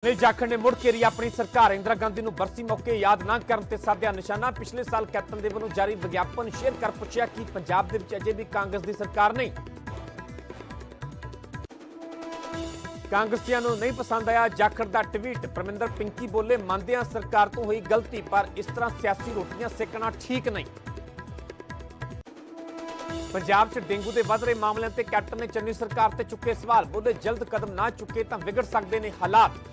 सुनील जाखड़ ने मुड़ घेरी अपनी सरकार। इंदिरा गांधी ਨੂੰ बरसी मौके याद ना करन ते साधिया निशाना। पिछले साल कैप्टन दे ਵੱਲੋਂ जारी विज्ञापन शेयर कर पुछया कि पंजाब दे विच अजे भी कांग्रेस दी सरकार नहीं। कांग्रेसियां नूं नहीं पसंद आया जाखड़ दा ट्वीट। परमिंदर पिंकी बोले मंनदे हां सरकार तो हुई गलती, पर इस तरह सियासी रोटियां सेकना ठीक नहीं। पंजाब च डेंगू के वध रहे मामलों से कैप्टन ने चन्नी सरकार से चुके सवाल। बोले जल्द कदम ना चुके तो बिगड़ सकते हैं हालात।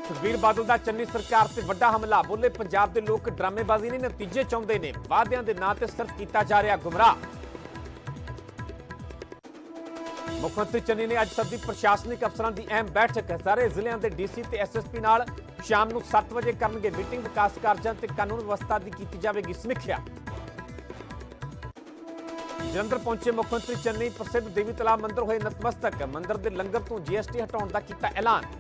सुखबीर बादल का चन्नी सरकार से वड्डा हमला। बोले पंजाब के लोग ड्रामेबाजी नहीं नतीजे चाहते हैं, वादियां के नाम से सिर्फ किया जा रहा गुमराह। मुख्यमंत्री चन्नी ने अज सदी प्रशासनिक अफसरों की अहम बैठक। सारे जिलों के डीसी ते एसएसपी नाल शाम को 7 बजे करनगे मीटिंग। विकास कार्यों ते कानून व्यवस्था की की जाएगी समीक्षा। जलंधर पहुंचे मुख्यमंत्री चन्नी। प्रसिद्ध देवी तलाब मंदिर होए नतमस्तक। मंदिर के लंगर तो जीएसटी हटाने का किया ऐलान।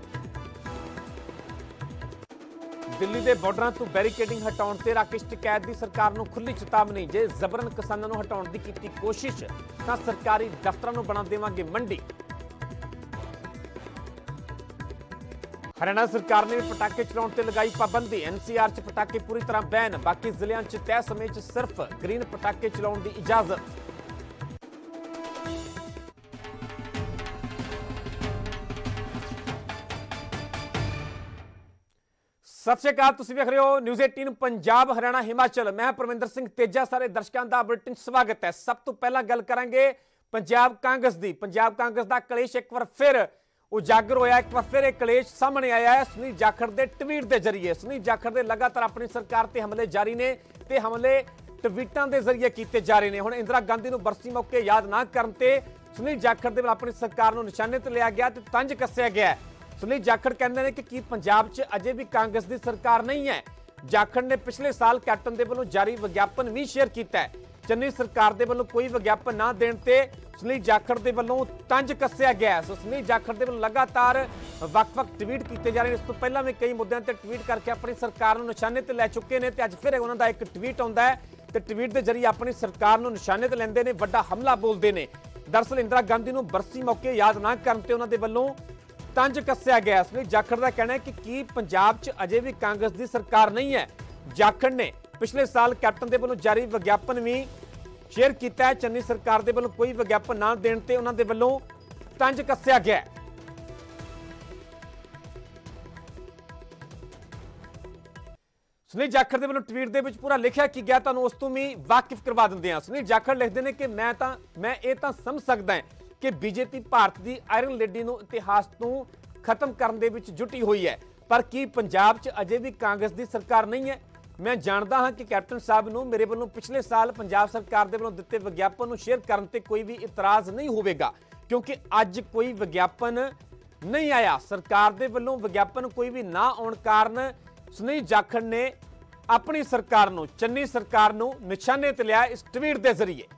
दिल्ली के बॉर्डर तो बैरीकेडिंग हटाने से राकेश टिकैत की सरकार को खुली चेतावनी। जे जबरन किसानों को हटाने की की कोशिश तो सरकारी दफ्तरों को बना देवांगे मंडी। हरियाणा सरकार ने भी पटाखे चलाने से लगाई पाबंदी। एनसीआर च पटाखे पूरी तरह बैन। बाकी जिलों च तय समय च सिर्फ ग्रीन पटाखे चलाने की इजाजत। सत श्री अकाल, तुसीं वेख रहे हो न्यूज़ 18 पंजाब हरियाणा हिमाचल। मैं परमिंदर सिंह तेजा। सारे दर्शकों का बुलेटिन स्वागत है। सब तो पहला गल करांगे पंजाब कांग्रेस की। पंजाब कांग्रेस का कलेश एक बार फिर उजागर होया। एक बार फिर कलेश सामने आया है सुनील जाखड़ के ट्वीट के जरिए। सुनील जाखड़ ने लगातार अपनी सरकार से हमले जारी ने ते हमले ट्वीटों के जरिए किए जा रहे हैं। हुण इंदिरा गांधी को बरसी मौके याद ना करते सुनील जाखड़ के अपनी सरकार को निशाने ते लिया गया ते तंज कस्या गया। सुनील जाखड़ कहते हैं कि पंजाब च अजे भी कांग्रेस की सरकार नहीं है। जाखड़ ने पिछले साल कैप्टन के वालों जारी विज्ञापन भी शेयर किया है। चन्नी सरकार के वालों कोई विज्ञापन ना देने ते सुनील जाखड़ के वालों तंज कस्या गया है। सुनील जाखड़ के वालों लगातार वक्-वक् ट्वीट किए जा रहे हैं। इस तो पहला भी कई मुद्दों पर ट्वीट करके अपनी सरकार को निशाने ते लै चुके हैं ते अज फिर उन्होंने एक ट्वीट आता है तो ट्वीट के जरिए अपनी सरकार को निशाने ते लैंदे ने, वड्डा हमला बोलते हैं। दरअसल इंदिरा गांधी को बरसी मौके याद ना करते उन्होंने वालों तंज कस्या गया। सुनील जाखड़ का कहना है कि पंजाब च अजे भी कांग्रेस की सरकार नहीं है। जाखड़ ने पिछले साल कैप्टन के वालों जारी विज्ञापन भी शेयर किया है। चन्नी सरकार के वालों कोई विज्ञापन ना देने ते उन्होंने वालों तंज कस्या गया। सुनील जाखड़ के वालों ट्वीट के पूरा लिखा कि गया, तुहानूं उस तों भी वाकिफ करवा दिंदे हां। सुनील जाखड़ लिखते हैं कि मैं ये समझ सकता है कि बीजेपी भारत की आयरन लेडी को इतिहास को खत्म करने विच जुटी हुई है, पर की पंजाब च अजे भी कांग्रेस की सरकार नहीं है। मैं जानता हाँ कि कैप्टन साहब को मेरे वालों पिछले साल पंजाब सरकार के वालों दिते विज्ञापन को शेयर करने ते कोई भी इतराज़ नहीं होगा, क्योंकि अज कोई विज्ञापन नहीं आया। सरकार के वालों विज्ञापन कोई भी ना आने कारण सुनील जाखड़ ने अपनी सरकार को, चन्नी सरकार को निशाने ते लिया इस ट्वीट के जरिए।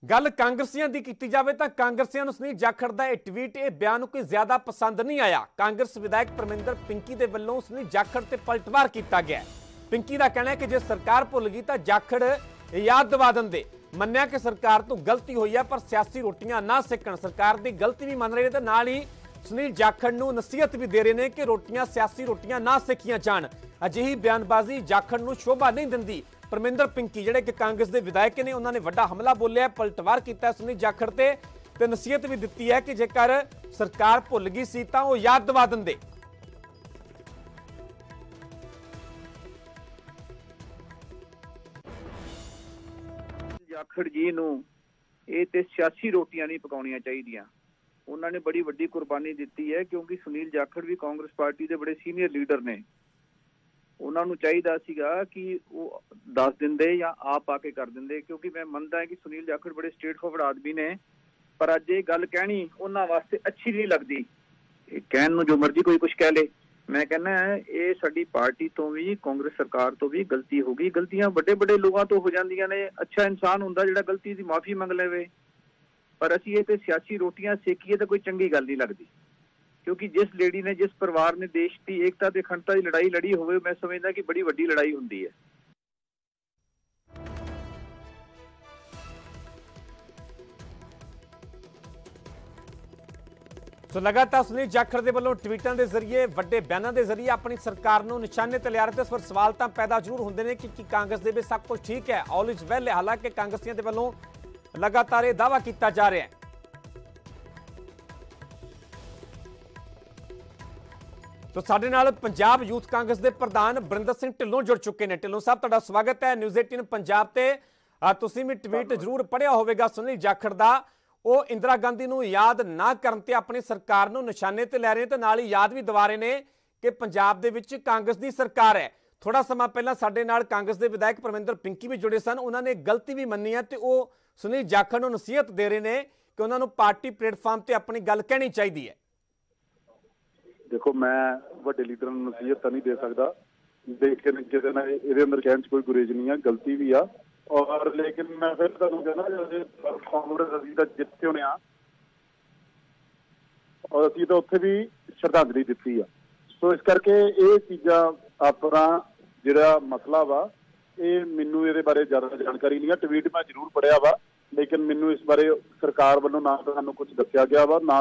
गल कांग्रेसियों की की जाए तो कांग्रेसियों को सुनील जाखड़ का यह ट्वीट, यह बयान कोई ज्यादा पसंद नहीं आया। कांग्रेस विधायक परमिंदर पिंकी के वालों सुनील जाखड़ से पलटवार किया गया। पिंकी का कहना है कि जो सरकार भुल गई तो जाखड़ याद दिवा देंदे। मन्निया कि सरकार तो गलती हुई है, पर सियासी रोटियां ना सेकण। सरकार की गलती भी मन रहे हैं तो नाल ही सुनील जाखड़ को नसीहत भी दे रहे हैं कि रोटियां सियासी रोटियां ना सेकियां जाण। अजिही बयानबाजी जाखड़ को शोभा नहीं दिंदी। परमिंदर पिंकी जिहड़े कि कांग्रेस के विधायक ने, उन्होंने वड्डा हमला बोलिया, पलटवार किया सुनील जाखड़ ते नसीहत भी दी है कि जेकर सरकार भुल गई सी तां ओह याद दिवा दिंदे। जाखड़ जी नूं ਇਹ ਤੇ सियासी रोटियां नहीं पकाउणियां ਚਾਹੀਦੀਆਂ। ਉਹਨਾਂ ਨੇ बड़ी ਵੱਡੀ कुर्बानी दी है, क्योंकि सुनील जाखड़ भी कांग्रेस पार्टी के बड़े सीनियर लीडर ने। ਉਹਨਾਂ ਨੂੰ ਚਾਹੀਦਾ ਸੀਗਾ कि ਉਹ ਦੱਸ ਦਿੰਦੇ ਜਾਂ ਆਪ ਆ ਕੇ ਕਰ ਦਿੰਦੇ, क्योंकि मैं ਮੰਨਦਾ कि सुनील जाखड़ बड़े स्ट्रेट फॉरवर्ड आदमी ने, पर ਅੱਜ ਇਹ ਗੱਲ ਕਹਿਣੀ ਉਹਨਾਂ ਵਾਸਤੇ ਅੱਛੀ ਨਹੀਂ ਲੱਗਦੀ। ਕਹਿਣ ਨੂੰ ਜੋ ਮਰਜ਼ੀ ਕੋਈ ਕੁਝ ਕਹਿ ਲੇ। मैं कहना है ये साडी पार्टी तो भी, कांग्रेस सरकार तो भी गलती होगी। गलतियां बड़े बड़े लोगों तो हो जांदियां ने। अच्छा इंसान हुंदा जिहड़ा गलती दी माफी मंग लेवे, पर असीं ये ते सियासी रोटियां सेकीए तो कोई चंगी गल नहीं लगती। क्योंकि जिस लेडी ने, जिस परिवार ने देश की एकता ते अखंडता की लड़ाई लड़ी होवे, मैं समझदा कि बड़ी वड्डी लड़ाई हुंदी है। तो लगातार सुनील जाखड़ के वालों ट्वीटां के जरिए वड्डे बयानों के जरिए अपनी सरकार को निशाने ते लिया रहे। इस पर सवाल तो पैदा जरूर होंगे ने कि कांग्रेस के सब कुछ ठीक है, ऑल इज वेल है। हालांकि कांग्रेसियों के वालों लगातार यह दावा किया जा रहा है। तो साडे नाल पंजाब यूथ कांग्रेस के प्रधान बरिंदर सिंह ढिल्लों जुड़ चुके हैं। ढिल्लों साहब तुहाडा स्वागत है न्यूज़ 18 पंजाब ते। तुसीं भी ट्वीट जरूर पढ़िया होवेगा सुनील जाखड़ का। वो इंदिरा गांधी नूं याद ना करन ते अपनी सरकार नूं निशाने ते लै रहे हैं, तो नाल ही याद भी दिवा रहे ने कि पंजाब दे विच कांग्रेस की सरकार है। थोड़ा समा पहला साडे नाल कांग्रेस के विधायक परमिंदर पिंकी भी जुड़े सन, उन्होंने गलती भी मन्नी है, तो वो सुनील जाखड़ नूं नसीहत दे रहे हैं कि उन्होंने पार्टी प्लेटफार्म से अपनी गल कहनी चाहिए है। देखो, मैं वड्डे लीडर नूं नसीहत नहीं दे सकता, लेकिन किते ना इहदे अंदर कहण च कोई गुरेज नहीं है, गलती भी आ। और लेकिन मैं फिर तुहानूं कहना कांग्रेस असीं तां जित्ते होने आ और असीं तां उत्थे भी श्रद्धांजलि दित्ती आ। सो इस करके ये चीज़ां अपना जिहड़ा मसला वा, ये मैनूं इहदे बारे ज़्यादा जानकारी नहीं है। ट्वीट मैं जरूर पढ़िया वा, लेकिन मैनूं इस बारे सरकार वालों ना तो सानूं कुछ दस्सिया गया वा, ना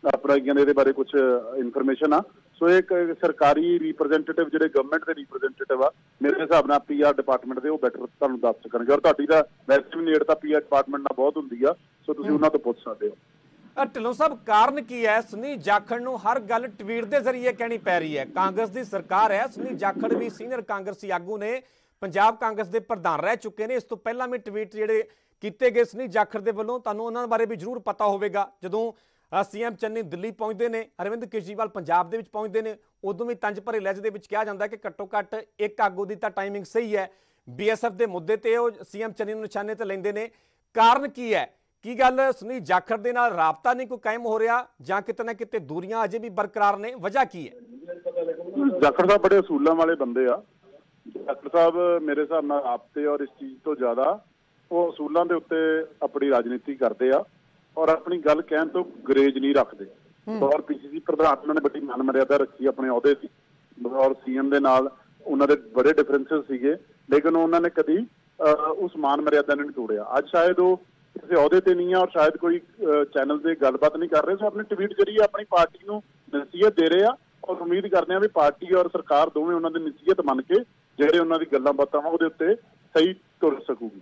अपना इहदे बारे कुछ इनफॉर्मेशन आ। सो एक सरकारी रिप्रजेंटेटिव जिहड़े गवर्नमेंट के रिप्रजेंटेटिव आ, मेरे हिसाब नाल पीआर डिपार्टमेंट दे, वो बैटर तुहानूं दस सकणगे। और तुहाडी तां वैसे भी नेड़ तां पीआर डिपार्टमेंट नाल बहुत हुंदी आ, सो तुसीं उन्हां तों पुੱਛ सकदे हो। ढिल्लों साहब, कारण की है सुनील जाखड़ नूं हर गल ट्वीट के जरिए कहनी पै रही है? कांग्रेस की सरकार है, सुनील जाखड़ भी सीनियर कांग्रेसी आगू ने, पंजाब कांग्रेस के प्रधान रह चुके हैं। इस तो पहला भी ट्वीट जिहड़े कीते गए सुनील जाखड़ के वालों, तुहानूं उन्हां बारे भी जरूर पता होवेगा। जदों सीएम चन्नी दिल्ली पहुंचते हैं, अरविंद केजरीवाल पंजाब के पहुंचते हैं, उदों भी तंज भरे लहजे के कहा जाता है कि घट्टो घट्ट एक आगू की टाइमिंग सही है। BSF के मुद्दे ते वो सीएम चन्नी नूं निशाने ते लैंदे ने। कारण की है? की गल सुनील जाखड़ दे नाल राबता नहीं कोई कायम हो रहा, जां किते ना किते दूरियां अजे भी बरकरार ने? वजह की है? जाखड़ साहब बड़े असूलों वाले बंदे आ। जाखड़ साहब मेरे हिसाब नाल राबते और इस चीज़ तो ज़्यादा वो असूलों के उत्ते अपनी राजनीति करते आ और अपनी गल कहण तो गुरेज नहीं रखते। और PCC प्रधान उन्होंने बड़ी मान मर्यादा रखी अपने अहुदे की, और सीएम के नाल उन्होंने बड़े डिफरेंसेस सीगे, लेकिन उन्होंने कभी उस मान मर्यादा ने नहीं तोड़िया। अज शायद वो किसी अहुदे ते नहीं है और शायद कोई चैनल से गलबात नहीं कर रहे, सो अपने ट्वीट जरिए अपनी पार्टी को नसीहत दे रहे हैं और उम्मीद करते हैं भी पार्टी और सरकार दोवें उन्होंने नसीहत मन के ਜਿਹੜੇ ਉਹਨਾਂ ਦੀ ਗੱਲਾਂ ਬਾਤਾਂ ਉਹਦੇ ਉੱਤੇ सही तुर सकूगी।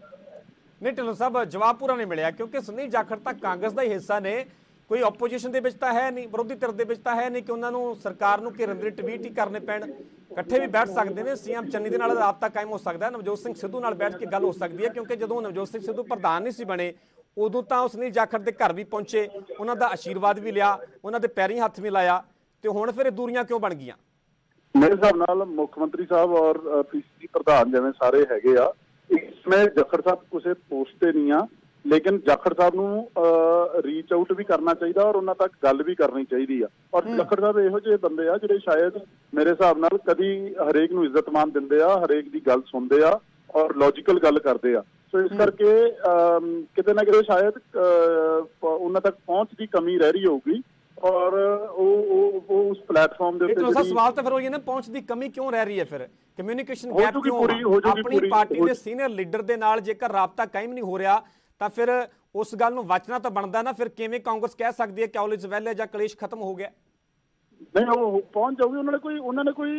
नहीं ढिल्लों साहब, जवाब पूरा नहीं मिलिया, क्योंकि सुनील जाखड़ तक कांग्रेस का ही हिस्सा ने, कोई ओपोजिशन के तो है नहीं, विरोधी धिर के तो है नहीं कि उन्होंने सरकार को घेरन के ट्वीट ही करने पैण। इकट्ठे भी बैठ सकते हैं, सीएम चन्नी के नाल राबता कायम हो सकता है, नवजोत सिंह सिद्धू नाल बैठ के गल हो सकती है, क्योंकि जो नवजोत सिंह सिद्धू प्रधान नहीं सी बने उदों तो सुनील जाखड़ के घर भी पहुंचे, उन्हों का आशीर्वाद भी लिया, उन्होंने पैरी हथ भी लाया, तो हुण फिर दूरियां क्यों बन गई? मेरे हिसाब नाल मुख्य मंत्री साहब और PCC प्रधान जिवें सारे हैगे आ, इसमें जाखड़ साहब किसी पोस्ट ते नहीं आ, लेकिन जाखड़ साहब नूं रीच आउट भी करना चाहिए और उन्हां तक गल भी करनी चाहिए आ। और जाखड़ साहब इहो जिहे बंदे आ जिहड़े शायद मेरे हिसाब नाल कदी हरेक नूं इज्जत मान दिंदे आ, हरेक दी गल सुनदे आ और लॉजिकल गल करदे आ। सो इस करके किते ना किते शायद उन्हां तक पहुंच की कमी रह रही होगी और वो उस प्लेटफॉर्म दे उत्ते सवाल तो फिर ना पहुंच की कमी क्यों रह रही है? फिर कम्युनिकेशन गैप क्यों? अपनी पार्टी के सीनियर लीडर के नाल जेकर राबता कायम नहीं हो रहा तो फिर उस गल नूं वचना तो बनता ना, फिर किवें कांग्रेस कह सकती है कि ऑल इज वेल है जां कलेश खत्म हो गया? नहीं, वो पहुंच जाऊगी। उन्होंने कोई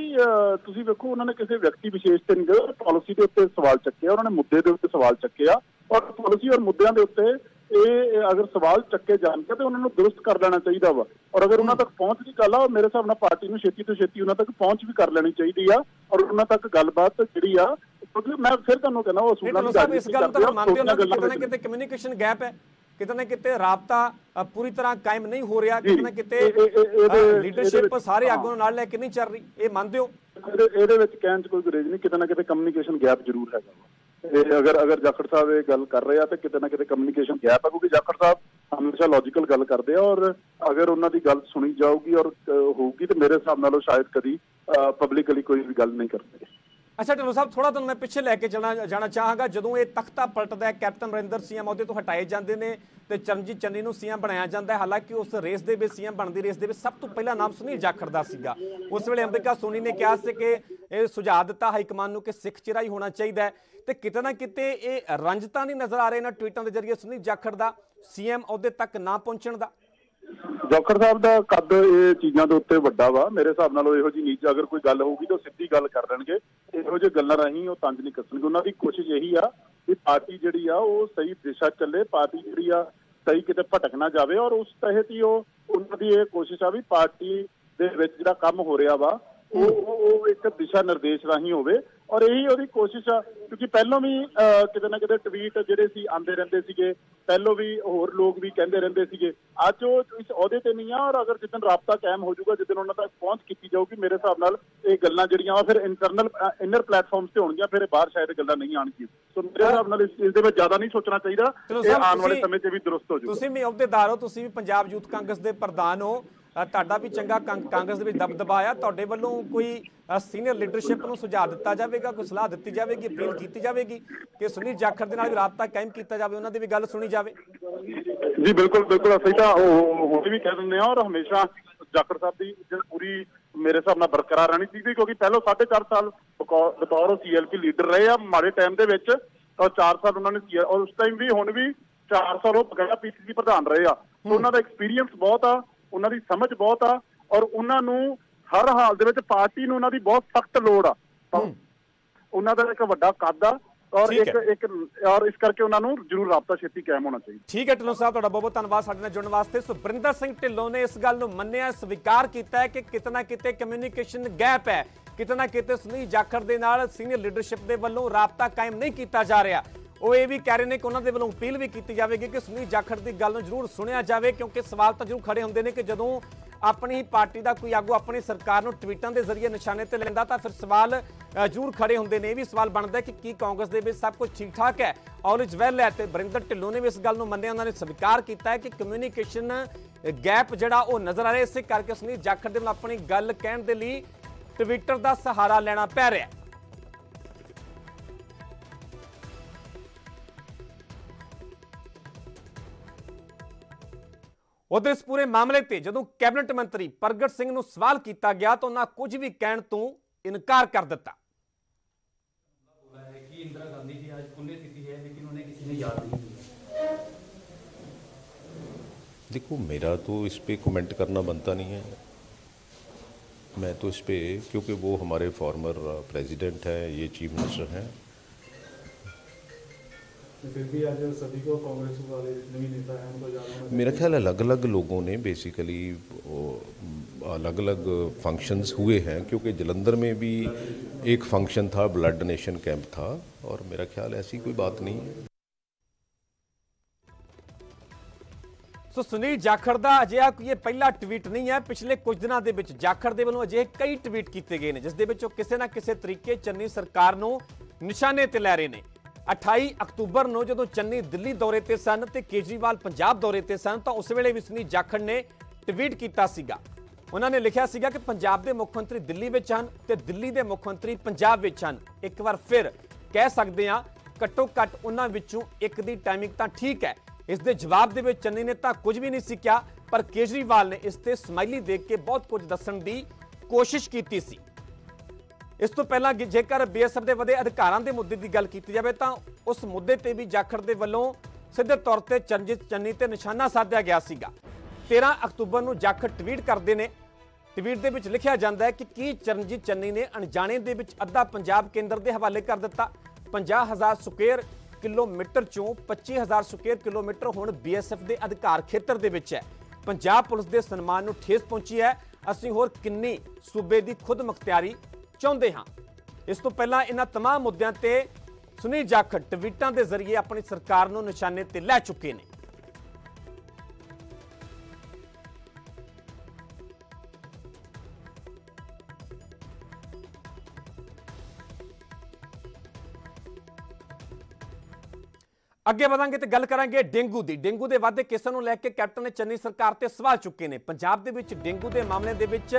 तुसीं वेखो, उन्होंने किसी व्यक्ति विशेष ते नहीं गए, पॉलिसी के उत्ते सवाल चुके, उन्होंने मुद्दे के उत्ते सवाल चुके और पॉलिसी और मुद्दों के उत्ते ये अगर सवाल चक्के जान के तो उन्होंने दुरुस्त कर लेना चाहिए वा। और अगर उन्होंने तक पहुंच की गल आ, मेरे हिसाब नाल पार्टी को छेती तो छेती उन्होंने तक पहुंच भी कर लेनी चाहिए आ और उन्होंने तक गलबात जी आ, क्योंकि मैं फिर तुहानूं कहना वो कम्युनिकेशन गैप है, किते ना किते राबता पूरी तरह कायम नहीं हो रहा, किते ना किते लीडरशिप सारे आगूआं नाल लैके नहीं चल रही, ये मानते हो? ਇਹਦੇ ਵਿੱਚ ਕਹਿਣ 'ਚ ਕੋਈ ਗੁਰੇਜ ਨਹੀਂ, ਕਿਤੇ ਨਾ ਕਿਤੇ ਕਮਿਊਨੀਕੇਸ਼ਨ ਗੈਪ ਜ਼ਰੂਰ ਹੈਗਾ ਵਾ। ਇਹ ਅਗਰ ਜਾਖੜ ਸਾਹਿਬ ਇਹ ਗੱਲ ਕਰ ਰਹੇ ਆ ਤੇ ਕਿਤੇ ਨਾ ਕਿਤੇ ਕਮਿਊਨੀਕੇਸ਼ਨ ਗੈਪ ਹੈ, ਕਿਉਂਕਿ ਜਾਖੜ ਸਾਹਿਬ ਹਮੇਸ਼ਾ ਲੌਜੀਕਲ ਗੱਲ ਕਰਦੇ ਆ ਔਰ ਅਗਰ ਉਹਨਾਂ ਦੀ ਗੱਲ ਸੁਣੀ ਜਾਊਗੀ ਔਰ ਹੋਊਗੀ ਤੇ ਮੇਰੇ ਹਿਸਾਬ ਨਾਲ ਉਹ ਸ਼ਾਇਦ ਕਦੀ ਪਬਲਿਕਲੀ ਕੋਈ ਵੀ ਗੱਲ ਨਹੀਂ ਕਰਦੇ। ਅੱਛਾ ਢਿੱਲੋਂ ਸਾਹਿਬ, ਥੋੜਾ ਤੁਹਾਨੂੰ ਮੈਂ ਪਿੱਛੇ ਲੈ ਕੇ ਜਾਣਾ ਚਾਹਾਂਗਾ। ਜਦੋਂ ਇਹ ਤਖਤਾ ਪਲਟਦਾ ਹੈ, ਕੈਪਟਨ ਅਮਰਿੰਦਰ ਸੀਐਮ ਅਹੁਦੇ ਤੋਂ ਹਟਾਏ ਜਾਂਦੇ ਨੇ ਤੇ ਚਰਨਜੀਤ ਚੰਨੀ ਨੂੰ ਸੀਐਮ ਬਣਾਇਆ ਜਾਂਦਾ ਹੈ। ਹਾਲਾਂਕਿ ਉਸ ਰੇਸ ਦੇ ਵਿੱਚ, ਸੀਐਮ ਬਣਦੀ ਰੇਸ ਦੇ ਵਿੱਚ ਸਭ ਤੋਂ ਪਹਿਲਾਂ ਨਾਮ ਸੁਨੀਲ ਜਾਖੜ ਦਾ ਸੀਗਾ। ਉਸ ਵੇਲੇ ਅੰਬਿਕਾ ਸੋਨੀ ਨੇ ਕਿਹਾ ਸੀ ਕਿ ਇਹ ਸੁਝਾਅ ਦਿੱਤਾ ਹਾਈਕਮਾਨ ਨੂੰ ਕਿ ਸਿੱਖ ਚਿਹਰਾ ਹੀ ਹੋਣਾ ਚਾਹੀਦਾ ਹੈ, ਤੇ ਕਿਤੇ ਨਾ ਕਿਤੇ ਇਹ ਰੰਜਤਾ ਨਹੀਂ ਨਜ਼ਰ ਆ ਰਹੇ ਇਹਨਾਂ ਟਵੀਟਾਂ ਦੇ ਜ਼ਰੀਏ ਸੁਨੀਲ ਜਾਖੜ ਦਾ ਸੀਐਮ ਅਹੁਦੇ ਤੱਕ ਨਾ ਪਹੁੰਚਣ ਦਾ। ਜਾਖੜ ਸਾਹਿਬ ਦਾ ਕੱਦ ਇਹ ਚੀਜ਼ਾਂ ਦੇ ਉੱਤੇ ਵੱਡਾ ਵਾ। ਮੇਰੇ ਹਿਸਾਬ ਨਾਲ ਇਹੋ ਜਿਹੀ ਨੀਚ ਅਗਰ ਕੋਈ ਗੱਲ ਹੋਊਗੀ ਤਾਂ ਸਿੱਧੀ ਗੱਲ ਕਰ ਦੇਣਗੇ। ਇਹੋ ਜਿਹੇ ਗੱਲਾਂ ਰਾਹੀਂ ਉਹ ਤੰਜ ਨਹੀਂ ਕੱਸਣਗੇ। ਉਹਨਾਂ ਦੀ ਕੋਸ਼ਿਸ਼ ਇਹੀ ਆ ਕਿ ਪਾਰਟੀ ਜਿਹੜੀ ਆ ਉਹ ਸਹੀ ਦਿਸ਼ਾ ਚੱਲੇ, ਪਾਰਟੀ ਜਿਹੜੀ ਆ ਸਹੀ ਕਿਤੇ ਭਟਕ ਨਾ ਜਾਵੇ, ਔਰ ਉਸ ਤਹਿਤ ਹੀ ਉਹਨਾਂ ਦੀ ਇਹ ਕੋਸ਼ਿਸ਼ ਆ ਵੀ ਪਾਰਟੀ ਦੇ ਵਿੱਚ ਜਿਹੜਾ ਕੰਮ ਹੋ ਰਿਹਾ ਵਾ ਉਹ ਇੱਕ ਦਿਸ਼ਾ ਨਿਰਦੇਸ਼ ਰਾਹੀਂ ਹੋਵੇ। ਔਰ ਇਹੀ ਉਹਦੀ ਕੋਸ਼ਿਸ਼ ਆ, ਕਿਉਂਕਿ ਪਹਿਲਾਂ ਵੀ ਕਿਤੇ ਨਾ ਕਿਤੇ ਟਵੀਟ ਜਿਹੜੇ ਸੀ ਆਉਂਦੇ ਰਹਿੰਦੇ ਸੀਗੇ, ਪਹਿਲੋਂ ਵੀ ਹੋਰ ਲੋਕ ਵੀ ਕਹਿੰਦੇ ਰਹਿੰਦੇ ਸੀਗੇ। ਅੱਜ ਉਹ ਇਸ ਅਹੁਦੇ ਤੇ ਨਹੀਂ ਆ, ਔਰ ਅਗਰ ਜਿੱਦਣ ਰਾਬਤਾ ਕਾਇਮ ਹੋ ਜਾਊਗਾ, ਜਿੱਦਣ ਉਹਨਾਂ ਤੱਕ ਪਹੁੰਚ ਕੀਤੀ ਜਾਊਗੀ, ਮੇਰੇ ਹਿਸਾਬ ਨਾਲ ਇਹ ਗੱਲਾਂ ਜਿਹੜੀਆਂ ਵਾ ਫਿਰ ਇਨਰ ਪਲੇਟਫਾਰਮਸ ਤੇ ਹੋਣਗੀਆਂ, ਫਿਰ ਬਾਹਰ ਸ਼ਾਇਦ ਗੱਲਾਂ ਨਹੀਂ ਆਉਣਗੀਆਂ। ਸੋ ਮੇਰੇ ਹਿਸਾਬ ਨਾਲ ਇਸ ਦੇ ਵਿੱਚ ਜ਼ਿਆਦਾ ਨਹੀਂ ਸੋਚਣਾ ਚਾਹੀਦਾ, ਇਹ ਆਉਣ ਵਾਲੇ ਸਮੇਂ 'ਚ ਵੀ ਦਰੁਸਤ ਹੋ ਜਾਊਗਾ। ਤੁਸੀਂ ਵੀ ਅਹੁਦੇਦਾਰ ਹੋ, ਤੁਸੀਂ ਵੀ ਪੰਜਾਬ ਯੂਥ ਕਾਂਗਰਸ ਦੇ ਪ੍ਰਧਾਨ ਹੋ, ਤੁਹਾਡਾ ਵੀ ਚੰਗਾ ਕਾਂਗਰਸ ਦੇ ਵਿੱਚ ਦਬਦਬਾ ਆ। ਤੁਹਾਡੇ ਵੱਲੋਂ ਕੋਈ ਸੀਨੀਅਰ ਲੀਡਰਸ਼ਿਪ ਨੂੰ ਸੁਝਾਅ ਦਿੱਤਾ ਜਾਵੇਗਾ, ਕੋਈ ਸਲਾਹ ਦਿੱਤੀ ਜਾਵੇਗੀ, ਅਪੀਲ ਕੀਤੀ ਜਾਵੇਗੀ ਕਿ ਸੁਨੀਲ ਜਾਖੜ ਦੇ ਨਾਲ ਵੀ ਰਾਬਤਾ ਕਾਇਮ ਕੀਤਾ ਜਾਵੇ, ਉਹਨਾਂ ਦੀ ਵੀ ਗੱਲ ਸੁਣੀ ਜਾਵੇ? ਜੀ ਬਿਲਕੁਲ ਬਿਲਕੁਲ, ਅਸੀਂ ਤਾਂ ਹੁਣ ਵੀ ਕਹਿ ਦਿੰਦੇ ਹਾਂ, ਔਰ ਹਮੇਸ਼ਾ ਜਾਖੜ ਸਾਹਿਬ ਦੀ ਇੱਜ਼ਤ ਪੂਰੀ ਮੇਰੇ ਹਿਸਾਬ ਨਾਲ ਬਰਕਰਾਰ ਰਹਿਣੀ ਚਾਹੀਦੀ, ਕਿਉਂਕਿ ਪਹਿਲਾਂ 4.5 ਸਾਲ ਬਤੌਰ CLP ਲੀਡਰ ਰਹੇ ਆ ਮਾੜੇ ਟਾਈਮ ਦੇ ਵਿੱਚ, ਔਰ 4 ਸਾਲ ਉਹਨਾਂ ਨੇ ਔਰ ਉਸ ਟਾਈਮ ਵੀ ਹੁਣ ਵੀ 4 ਸਾਲ ਉਹ ਬਕਾਇਆ PCC ਪ੍ਰਧਾਨ ਰਹੇ ਆ। ਉਹਨਾਂ ਦਾ ਐਕਸਪੀਰੀਅੰਸ ਬਹੁਤ ਆ, ਉਹਨਾਂ ਦੀ ਸਮਝ ਬਹੁਤ ਆ, ਔਰ ਉਹਨਾਂ ਨੂੰ ਹਰ ਹਾਲ ਦੇ ਵਿੱਚ ਪਾਰਟੀ ਨੂੰ ਉਹਨਾਂ ਦੀ ਬਹੁਤ ਸਖਤ ਲੋੜ ਆ। ਉਹਨਾਂ ਦਾ ਇੱਕ ਵੱਡਾ ਕੱਦ ਆ, ਔਰ ਔਰ ਇਸ ਕਰਕੇ ਉਹਨਾਂ ਨੂੰ ਜ਼ਰੂਰ ਰਾਬਤਾ ਛੇਤੀ ਕਾਇਮ ਹੋਣਾ ਚਾਹੀਦਾ। ਠੀਕ ਹੈ ਢਿੱਲੋਂ ਸਾਹਿਬ, ਤੁਹਾਡਾ ਬਹੁਤ ਬਹੁਤ ਧੰਨਵਾਦ ਸਾਡੇ ਨਾਲ ਜੁੜਨ ਵਾਸਤੇ। ਸੁਰਿੰਦਰ ਸਿੰਘ ਢਿੱਲੋਂ ਨੇ ਇਸ ਗੱਲ ਨੂੰ ਮੰਨਿਆ, ਸਵੀਕਾਰ ਕੀਤਾ ਹੈ ਕਿ ਕਿਤੇ ਨਾ ਕਿਤੇ ਕਮਿਊਨੀਕੇਸ਼ਨ ਗੈਪ ਹੈ, ਕਿਤੇ ਨਾ ਕਿਤੇ ਸੁਨੀਲ ਜਾਖੜ ਦੇ ਨਾਲ ਸੀਨੀਅਰ ਲੀਡਰਸ਼ਿਪ ਦੇ ਵੱਲੋਂ ਰਾਬਤਾ ਕਾਇਮ ਨਹੀਂ ਕੀਤਾ ਜਾ ਰਿਹਾ। ਉਹ ਇਹ ਵੀ ਕਹਿ ਰਹੇ ਨੇ ਕਿ ਉਹਨਾਂ ਦੇ ਵੱਲੋਂ ਅਪੀਲ ਵੀ ਕੀਤੀ ਜਾਵੇਗੀ ਕਿ ਸੁਨੀਲ ਜਾਖੜ ਦੀ ਗੱਲ ਨੂੰ ਜ਼ਰੂਰ ਸੁਣਿਆ ਜਾਵੇ, ਕਿਉਂਕਿ ਸਵਾਲ ਤਾਂ ਜ਼ਰੂਰ ਖੜੇ ਹੁੰਦੇ ਨੇ ਕਿ ਜਦੋਂ ਆਪਣੀ ਪਾਰਟੀ ਦਾ ਕੋਈ ਆਗੂ ਆਪਣੀ ਸਰਕਾਰ ਨੂੰ ਟਵੀਟਾਂ ਦੇ ਜ਼ਰੀਏ ਨਿਸ਼ਾਨੇ ਤੇ ਲੈਂਦਾ ਤਾਂ ਫਿਰ ਸਵਾਲ ਜ਼ਰੂਰ ਖੜੇ ਹੁੰਦੇ ਨੇ। ਇਹ ਵੀ ਸਵਾਲ ਬਣਦਾ ਕਿ ਕੀ ਕਾਂਗਰਸ ਦੇ ਵਿੱਚ ਸਭ ਕੁਝ ਠੀਕ ਠਾਕ ਹੈ, ਆਲ ਇਜ਼ ਵੈਲ ਹੈ। ਤੇ ਵਰਿੰਦਰ ਢਿੱਲੋਂ ਨੇ ਵੀ ਇਸ ਗੱਲ ਨੂੰ ਮੰਨਿਆ, ਉਹਨਾਂ ਨੇ ਸਵੀਕਾਰ ਕੀਤਾ ਹੈ ਕਿ ਕਮਿਊਨੀਕੇਸ਼ਨ ਗੈਪ ਜਿਹੜਾ ਉਹ ਨਜ਼ਰ ਆ ਰਿਹਾ, ਇਸੇ ਕਰਕੇ ਸੁਨੀਲ ਜਾਖੜ ਦੇ ਨਾਲ ਆਪਣੀ ਗੱਲ ਕਹਿਣ ਦੇ ਲਈ ਟਵਿੱਟਰ ਦਾ ਸਹਾਰਾ ਲੈਣਾ ਪੈ ਰਿਹਾ। ਉਧਰ ਇਸ ਪੂਰੇ ਮਾਮਲੇ ਤੇ ਜਦੋਂ ਕੈਬਨਿਟ ਮੰਤਰੀ ਪ੍ਰਗਟ ਸਿੰਘ ਨੂੰ ਸਵਾਲ ਕੀਤਾ ਗਿਆ ਤਾਂ ਉਹਨਾਂ ਕੁਝ ਵੀ ਕਹਿਣ ਤੋਂ ਇਨਕਾਰ ਕਰ ਦਿੱਤਾ। इंदिरा गांधी की आज पुण्यतिथि है, लेकिन उन्हें किसी ने याद नहीं किया। देखो, मेरा तो इस पे कमेंट करना बनता नहीं है। मैं तो इस पे, क्योंकि वो हमारे फॉर्मर प्रेसिडेंट हैं, ये चीफ मिनिस्टर हैं। फिर भी आज सभी को कांग्रेस वाले जितने भी नेता हैं उनको याद होना। मेरा ख्याल अलग अलग लोगों ने बेसिकली अलग अलग फंक्शंस हुए हैं, क्योंकि जलंधर में भी एक फंक्शन था, ब्लड डोनेशन कैंप था, और मेरा ख्याल ऐसी कोई बात नहीं है। ਸੋ ਸੁਨੀਲ ਜਾਖੜ ਦਾ ਅਜਿਹਾ ਕੋਈ ਇਹ ਪਹਿਲਾ ਟਵੀਟ ਨਹੀਂ ਹੈ। ਪਿਛਲੇ ਕੁਝ ਦਿਨਾਂ ਦੇ ਵਿੱਚ ਜਾਖੜ ਦੇ ਵੱਲੋਂ ਅਜਿਹੇ ਕਈ ਟਵੀਟ ਕੀਤੇ ਗਏ ਨੇ ਜਿਸ ਦੇ ਵਿੱਚ ਉਹ ਕਿਸੇ ਨਾ ਕਿਸੇ ਤਰੀਕੇ ਚੰਨੀ ਸਰਕਾਰ ਨੂੰ ਨਿਸ਼ਾਨੇ ਤੇ ਲੈ ਰਹੇ ਨੇ। 28 ਅਕਤੂਬਰ ਨੂੰ ਜਦੋਂ ਚੰਨੀ ਦਿੱਲੀ ਦੌਰੇ ਤੇ ਸਨ ਤੇ ਕੇਜਰੀਵਾਲ ਪੰਜਾਬ ਦੌਰੇ ਤੇ ਸਨ ਤਾਂ ਉਸ ਵੇਲੇ ਵੀ ਸੁਨੀਲ ਜਾਖੜ ਨੇ ਟਵੀਟ ਕੀਤਾ ਸੀਗਾ। ਉਹਨਾਂ ਨੇ ਲਿਖਿਆ ਸੀਗਾ ਕਿ ਪੰਜਾਬ ਦੇ ਮੁੱਖ ਮੰਤਰੀ ਦਿੱਲੀ ਵਿੱਚ ਹਨ ਤੇ ਦਿੱਲੀ ਦੇ ਮੁੱਖ ਮੰਤਰੀ ਪੰਜਾਬ ਵਿੱਚ ਹਨ। ਇੱਕ ਵਾਰ ਫਿਰ ਕਹਿ ਸਕਦੇ ਹਾਂ ਘੱਟੋ ਘੱਟ ਉਹਨਾਂ ਵਿੱਚੋਂ ਇੱਕ ਦੀ ਟਾਈਮਿੰਗ ਤਾਂ ਠੀਕ ਹੈ। ਇਸ ਦੇ ਜਵਾਬ ਦੇ ਵਿੱਚ ਚੰਨੀ ਨੇ ਤਾਂ ਕੁਝ ਵੀ ਨਹੀਂ ਸੀ ਕਿਹਾ, ਪਰ ਕੇਜਰੀਵਾਲ ਨੇ ਇਸ ਤੇ ਸਮਾਈਲੀ ਦੇਖ ਕੇ ਬਹੁਤ ਕੁਝ ਦੱਸਣ ਦੀ ਕੋਸ਼ਿਸ਼ ਕੀਤੀ ਸੀ। ਇਸ ਤੋਂ ਪਹਿਲਾਂ ਜੇਕਰ BSF ਦੇ ਵਧੇ ਅਧਿਕਾਰਾਂ ਦੇ ਮੁੱਦੇ ਦੀ ਗੱਲ ਕੀਤੀ ਜਾਵੇ ਤਾਂ ਉਸ ਮੁੱਦੇ ਤੇ ਵੀ ਜਾਖੜ ਦੇ ਵੱਲੋਂ ਸਿੱਧੇ ਤੌਰ ਤੇ ਚਰਨਜੀਤ ਚੰਨੀ ਤੇ ਨਿਸ਼ਾਨਾ ਸਾਧਿਆ ਗਿਆ ਸੀਗਾ। 13 ਅਕਤੂਬਰ ਨੂੰ ਜਾਖੜ ਟਵੀਟ ਕਰਦੇ ਨੇ। ਟਵੀਟ ਦੇ ਵਿੱਚ ਲਿਖਿਆ ਜਾਂਦਾ ਹੈ ਕਿ ਕੀ ਚਰਨਜੀਤ ਚੰਨੀ ਨੇ ਅਣਜਾਣੇ ਦੇ ਵਿੱਚ ਅੱਧਾ ਪੰਜਾਬ ਕੇਂਦਰ ਦੇ ਹਵਾਲੇ ਕਰ ਦਿੱਤਾ। 50,000 ਸਕੁਅਰ ਕਿਲੋਮੀਟਰ ਚੋਂ 25,000 ਸਕੁਅਰ ਕਿਲੋਮੀਟਰ ਹੁਣ BSF ਦੇ ਅਧਿਕਾਰ ਖੇਤਰ ਦੇ ਵਿੱਚ ਹੈ। ਪੰਜਾਬ ਪੁਲਿਸ ਦੇ ਸਨਮਾਨ ਨੂੰ ਠੇਸ ਪਹੁੰਚੀ ਹੈ। ਅਸੀਂ ਹੋਰ ਕਿੰਨੀ ਸੂਬੇ ਦੀ ਖੁਦ ਮੁਖਤਿਆਰੀ ਚਾਹੁੰਦੇ ਹਾਂ। ਇਸ ਤੋਂ ਪਹਿਲਾਂ ਇਹਨਾਂ तमाम ਮੁੱਦਿਆਂ ਤੇ ਸੁਨੀਲ ਜਾਖੜ ਟਵੀਟਾਂ ਦੇ ਜ਼ਰੀਏ ਆਪਣੀ ਸਰਕਾਰ ਨੂੰ ਨਿਸ਼ਾਨੇ ਤੇ ਲੈ ਚੁੱਕੇ ਨੇ। ਅੱਗੇ ਵਧਾਂਗੇ ਤੇ ਗੱਲ ਕਰਾਂਗੇ ਡੇਂਗੂ ਦੀ। ਡੇਂਗੂ ਦੇ ਵਾਧੇ ਕੇਸਾਂ ਨੂੰ ਲੈ ਕੇ ਕੈਪਟਨ ਨੇ ਚੰਨੀ ਸਰਕਾਰ ਤੇ ਸਵਾਲ ਚੁੱਕੇ ਨੇ। ਪੰਜਾਬ ਦੇ ਵਿੱਚ ਡੇਂਗੂ ਦੇ ਮਾਮਲੇ ਦੇ ਵਿੱਚ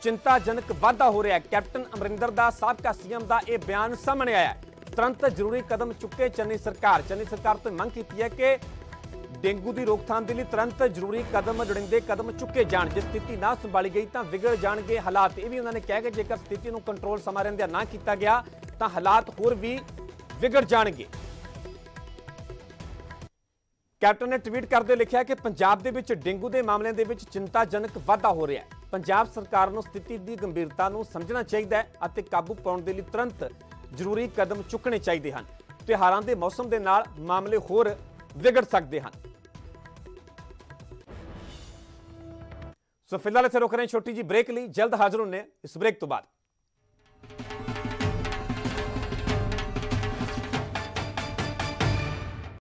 ਚਿੰਤਾਜਨਕ ਵਾਧਾ ਹੋ ਰਿਹਾ ਹੈ। ਕੈਪਟਨ ਅਮਰਿੰਦਰ ਦਾ ਸਾਬਕਾ ਸੀਐਮ ਦਾ ਇਹ ਬਿਆਨ ਸਾਹਮਣੇ ਆਇਆ ਹੈ। ਤੁਰੰਤ ਜ਼ਰੂਰੀ ਕਦਮ ਚੁੱਕੇ ਚੰਨੀ ਸਰਕਾਰ ਤੋਂ ਮੰਗ ਕੀਤੀ ਹੈ ਕਿ ਡੇਂਗੂ ਦੀ ਰੋਕਥਾਮ ਦੇ ਲਈ ਤੁਰੰਤ ਜ਼ਰੂਰੀ ਕਦਮ ਲੋੜੀਂਦੇ ਕਦਮ ਚੁੱਕੇ ਜਾਣ। ਜੇ ਸਥਿਤੀ ਨਾ ਸੰਭਾਲੀ ਗਈ ਤਾਂ ਵਿਗੜ ਜਾਣਗੇ ਹਾਲਾਤ। ਇਹ ਵੀ ਉਹਨਾਂ ਨੇ ਕਿਹਾ ਕਿ ਜੇਕਰ ਸਥਿਤੀ ਨੂੰ ਕੰਟਰੋਲ ਸਮਾਂ ਰਹਿੰਦਿਆਂ ਨਾ ਕੀਤਾ ਗਿਆ ਤਾਂ ਹਾਲਾਤ ਹੋਰ ਵੀ ਵਿਗੜ ਜਾਣਗੇ। ਕੈਪਟਨ ਨੇ ਟਵੀਟ ਕਰਦੇ ਲਿਖਿਆ ਕਿ ਪੰਜਾਬ ਦੇ ਵਿੱਚ ਡੇਂਗੂ ਦੇ ਮਾਮਲਿਆਂ ਦੇ ਵਿੱਚ ਚਿੰਤਾਜਨਕ ਵਾਧਾ ਹੋ ਰਿਹਾ ਹੈ। ਪੰਜਾਬ ਸਰਕਾਰ ਨੂੰ ਸਥਿਤੀ ਦੀ ਗੰਭੀਰਤਾ ਨੂੰ ਸਮਝਣਾ ਚਾਹੀਦਾ ਹੈ ਅਤੇ ਕਾਬੂ ਪਾਉਣ ਦੇ ਲਈ ਤੁਰੰਤ ਜ਼ਰੂਰੀ ਕਦਮ ਚੁੱਕਣੇ ਚਾਹੀਦੇ ਹਨ। ਤਿਉਹਾਰਾਂ ਦੇ ਮੌਸਮ ਦੇ ਨਾਲ ਮਾਮਲੇ ਹੋਰ ਵਿਗੜ ਸਕਦੇ ਹਨ। ਸੋ ਫਿਲਹਾਲ ਇੱਥੇ ਰੁਕ ਰਹੇ ਹਾਂ ਛੋਟੀ ਜੀ ਬ੍ਰੇਕ ਲਈ। ਜਲਦ ਹਾਜ਼ਰ ਹੁੰਨੇ ਇਸ ਬ੍ਰੇਕ ਤੋਂ ਬਾਅਦ।